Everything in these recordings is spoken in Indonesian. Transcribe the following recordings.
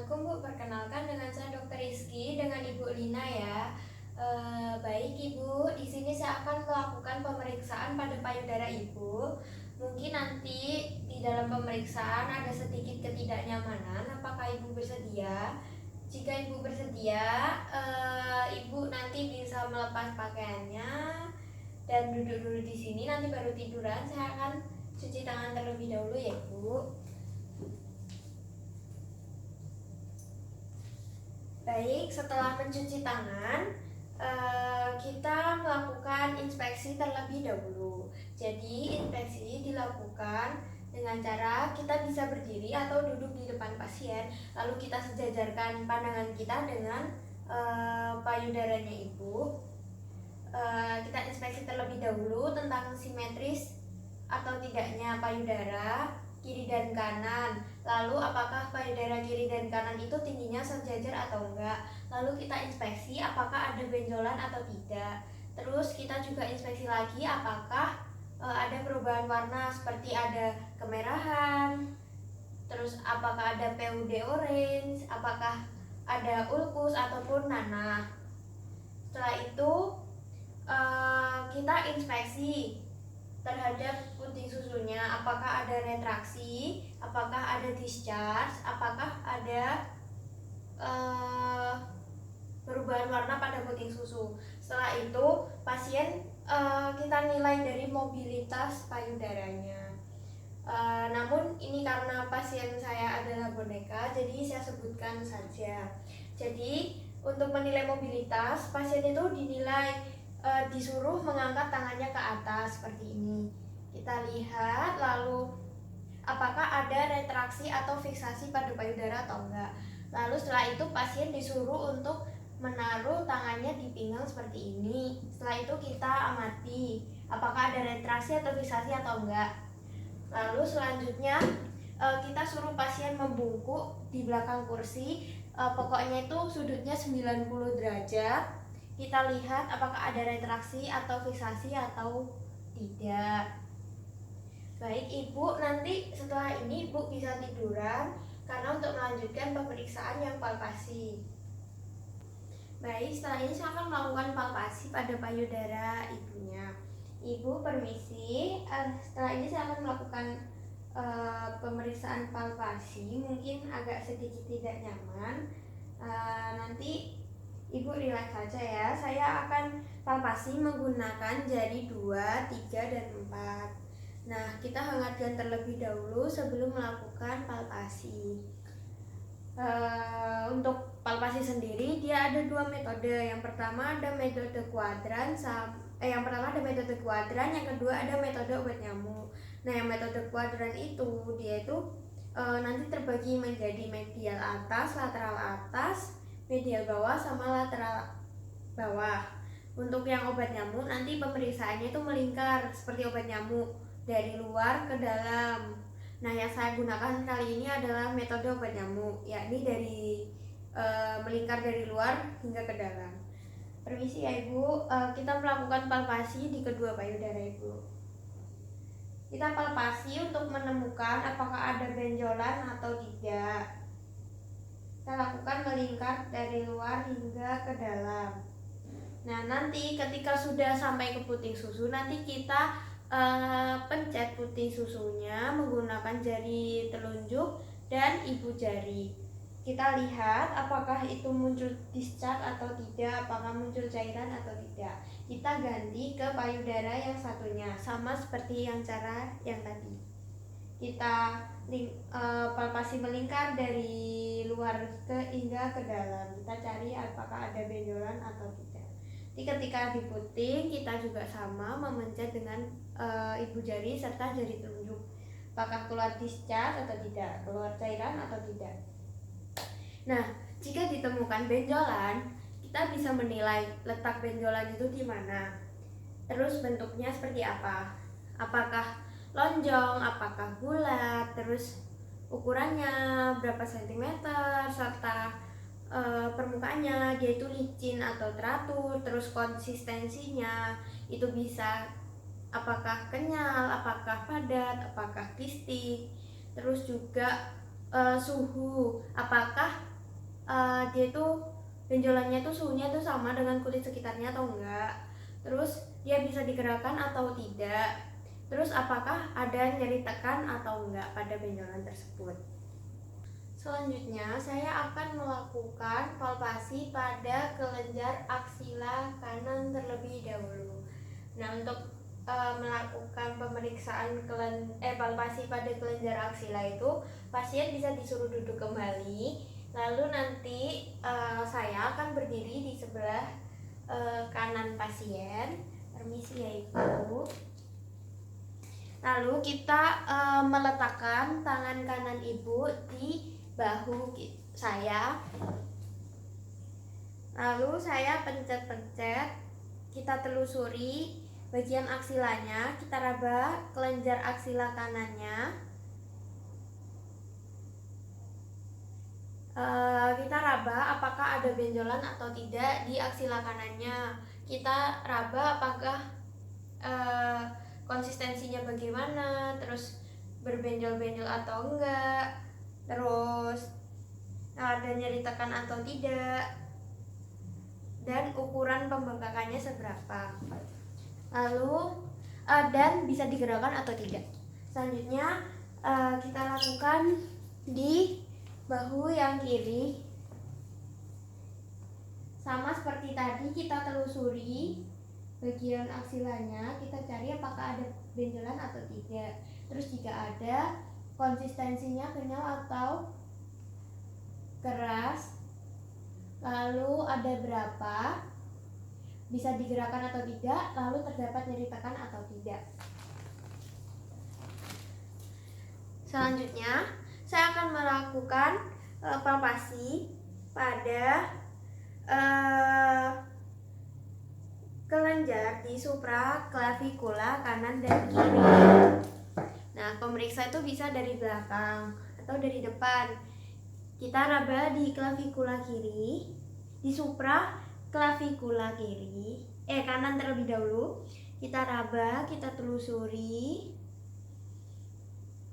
Assalamualaikum Bu, perkenalkan dengan saya Dr. Rizky dengan Ibu Lina ya. Baik Ibu, di sini saya akan melakukan pemeriksaan pada payudara Ibu. Mungkin nanti di dalam pemeriksaan ada sedikit ketidaknyamanan. Apakah Ibu bersedia? Jika Ibu bersedia, Ibu nanti bisa melepas pakaiannya dan duduk dulu di sini. Nanti baru tiduran. Saya akan cuci tangan terlebih dahulu ya Bu. Baik, setelah mencuci tangan, kita melakukan inspeksi terlebih dahulu. Jadi, inspeksi dilakukan dengan cara kita bisa berdiri atau duduk di depan pasien, lalu kita sejajarkan pandangan kita dengan payudaranya ibu. Kita inspeksi terlebih dahulu tentang simetris atau tidaknya payudara kiri dan kanan. Lalu apakah payudara kiri dan kanan itu tingginya sejajar atau enggak. Lalu kita inspeksi apakah ada benjolan atau tidak. Terus kita juga inspeksi lagi apakah ada perubahan warna seperti ada kemerahan. Terus apakah ada PUD orange, apakah ada ulkus ataupun nanah. Setelah itu kita inspeksi terhadap puting susunya, apakah ada retraksi, apakah ada discharge, apakah ada perubahan warna pada puting susu. Setelah itu pasien kita nilai dari mobilitas payudaranya. Namun ini karena pasien saya adalah boneka, jadi saya sebutkan saja. Jadi untuk menilai mobilitas, pasien itu dinilai disuruh mengangkat tangannya ke atas seperti ini. Kita lihat lalu apakah ada retraksi atau fiksasi pada payudara atau enggak. Lalu setelah itu pasien disuruh untuk menaruh tangannya di pinggang seperti ini. Setelah itu kita amati apakah ada retraksi atau fiksasi atau enggak. Lalu selanjutnya kita suruh pasien membungkuk di belakang kursi. Pokoknya itu sudutnya 90 derajat. Kita lihat apakah ada retraksi atau fiksasi atau tidak. Baik Ibu, nanti setelah ini Ibu bisa tiduran karena untuk melanjutkan pemeriksaan yang palpasi. Baik, setelah ini saya akan melakukan palpasi pada payudara ibunya. Ibu permisi, setelah ini saya akan melakukan pemeriksaan palpasi. Mungkin agak sedikit tidak nyaman. Nanti Ibu relax saja ya. Saya akan palpasi menggunakan jari 2, 3, dan 4. Nah, kita hangatkan terlebih dahulu sebelum melakukan palpasi. Untuk palpasi sendiri dia ada 2 metode. Yang pertama ada metode kuadran, yang kedua ada metode obat nyamuk. Nah, yang metode kuadran itu dia itu nanti terbagi menjadi medial atas, lateral atas, medial bawah sama lateral bawah. Untuk yang obat nyamuk nanti pemeriksaannya itu melingkar seperti obat nyamuk dari luar ke dalam. Nah, yang saya gunakan kali ini adalah metode obat nyamuk, yakni dari melingkar dari luar hingga ke dalam. Permisi ya Ibu, kita melakukan palpasi di kedua payudara Ibu. Kita palpasi untuk menemukan apakah ada benjolan atau tidak. Kita lakukan melingkar dari luar hingga ke dalam. Nah, nanti ketika sudah sampai ke puting susu, nanti kita pencet puting susunya menggunakan jari telunjuk dan ibu jari. Kita lihat apakah itu muncul discharge atau tidak, apakah muncul cairan atau tidak. Kita ganti ke payudara yang satunya, sama seperti yang cara yang tadi. Kita palpasi melingkar dari luar hingga ke dalam. Kita cari apakah ada benjolan atau tidak. Jadi ketika diputing kita juga sama memencet dengan ibu jari serta jari telunjuk. Apakah keluar discharge atau tidak, keluar cairan atau tidak. Nah, jika ditemukan benjolan, kita bisa menilai letak benjolan itu di mana. Terus bentuknya seperti apa? Apakah lonjong, apakah bulat, terus ukurannya berapa sentimeter, serta permukaannya dia itu licin atau teratur, terus konsistensinya itu bisa apakah kenyal, apakah padat, apakah kistik, terus juga suhu, apakah dia tuh benjolannya tuh suhunya tuh sama dengan kulit sekitarnya atau enggak. Terus dia bisa digerakkan atau tidak. Terus apakah ada nyeri tekan atau enggak pada benjolan tersebut. Selanjutnya saya akan melakukan palpasi pada kelenjar aksila kanan terlebih dahulu. Nah, untuk melakukan pemeriksaan palpasi pada kelenjar aksila itu, pasien bisa disuruh duduk kembali. Lalu nanti saya akan berdiri di sebelah kanan pasien. Permisi ya Ibu. Lalu kita meletakkan tangan kanan Ibu di bahu saya. Lalu saya pencet-pencet, kita telusuri bagian aksilanya, kita raba kelenjar aksila kanannya. Kita raba apakah ada benjolan atau tidak di aksila kanannya. Kita raba apakah konsistensinya bagaimana, terus berbenjol-benjol atau enggak, terus ada nyeri tekan atau tidak, dan ukuran pembengkakannya seberapa. Lalu dan bisa digerakkan atau tidak. Selanjutnya kita lakukan di bahu yang kiri. Sama seperti tadi, kita telusuri bagian aksilanya, kita cari apakah ada benjolan atau tidak. Terus jika ada, konsistensinya kenyal atau keras, lalu ada berapa, bisa digerakkan atau tidak, lalu terdapat nyeri tekan atau tidak. Selanjutnya saya akan melakukan palpasi pada kelenjar di supraklavikula kanan dan kiri. Nah, pemeriksa itu bisa dari belakang atau dari depan. Kita raba di klavikula kiri, di supraklavikula kiri, kanan terlebih dahulu. Kita raba, kita telusuri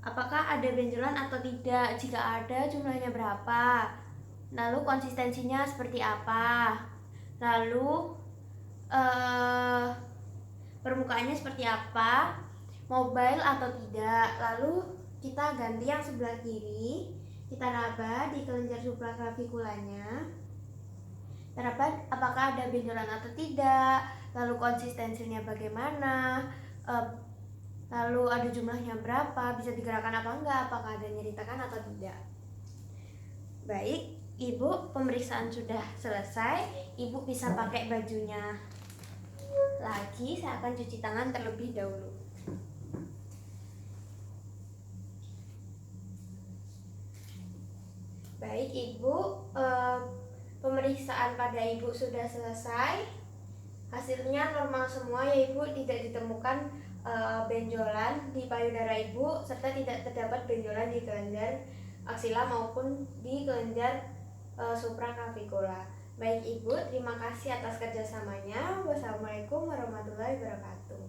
apakah ada benjolan atau tidak. Jika ada, jumlahnya berapa, lalu konsistensinya seperti apa, lalu permukaannya seperti apa, mobile atau tidak. Lalu kita ganti yang sebelah kiri, kita raba di kelenjar supraklavikulanya, kita raba apakah ada benjolan atau tidak, lalu konsistensinya bagaimana, lalu ada jumlahnya berapa, bisa digerakkan apa enggak, apakah ada nyeri tekan atau tidak. Baik, Ibu, pemeriksaan sudah selesai. Ibu bisa pakai bajunya lagi. Saya akan cuci tangan terlebih dahulu. Baik Ibu, pemeriksaan pada Ibu sudah selesai. Hasilnya normal semua ya Ibu, tidak ditemukan benjolan di payudara Ibu, serta tidak terdapat benjolan di kelenjar aksila maupun di kelenjar supraklavikula. Baik Ibu, terima kasih atas kerjasamanya. Wassalamualaikum warahmatullahi wabarakatuh.